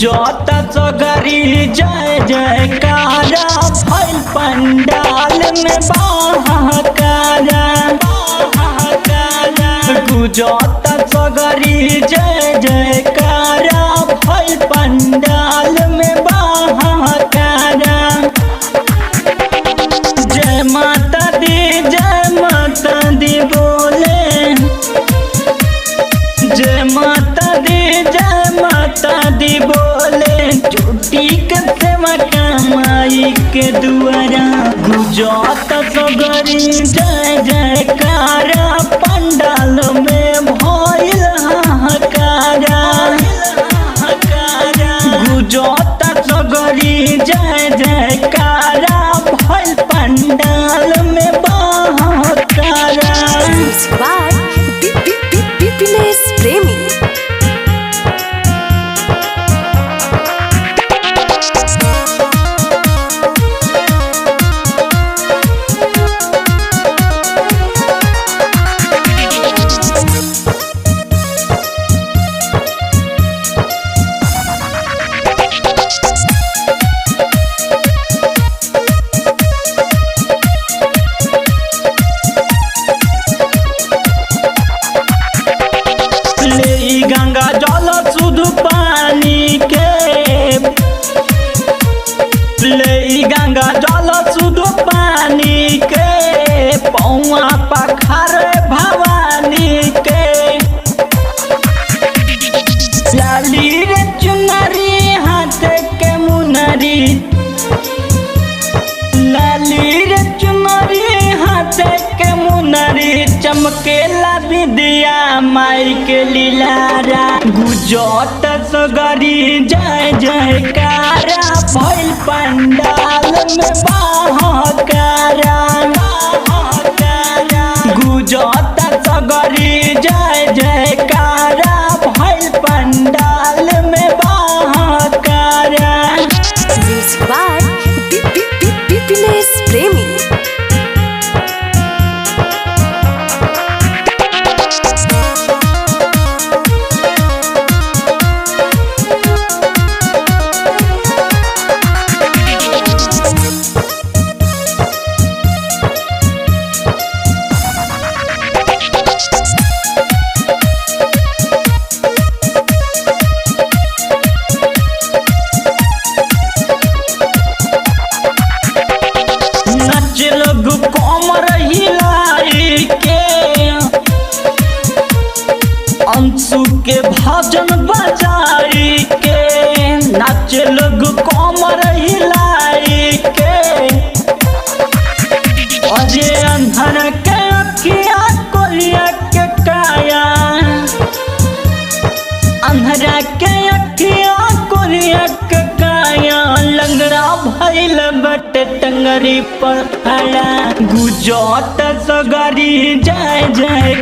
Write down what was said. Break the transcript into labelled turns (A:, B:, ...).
A: गुजत सगरी जय जयकारा भइल पंडाल में बहाकारा गुजत सगरी जय जयकारा भइल पंडाल में बहाकारा। जय माता दी बोले जय माता दी बोले झूठी के सेवा कमाई के दुआरा गुजत सगरी जय जयकारा पंडाल में भइल हाहाकारा गुजत सगरी जय जयकारा भइल पंडाल में बहाकारा।
B: प्रेमी
A: गंगा जल शुद्ध पानी के ले गंगा जल शुद्ध पानी के पौआ पखार भवानी के लाली रे चुनरी हाथ के मुनरी लाली रे चुनरी हाथ के मुनरी चमकेला विद्या माई के लीलारा गुजत सगरी जय जयकारा भइल पंडाल में बहाकारा गुजत सगरी जय जयकारा भइल पंडाल में बहाकारा।
B: प्रेमी
A: लोग कमर हिलाई के अंशु के भजन बजाई के नाच लोग कमर हिलाई के अजय अंधर के अखिया कोरिया के काया अंधरा के अखिया कोरिया के काया लंगड़ा भइल बट टंगरी पर खड़ा गुजत सगरी जय जय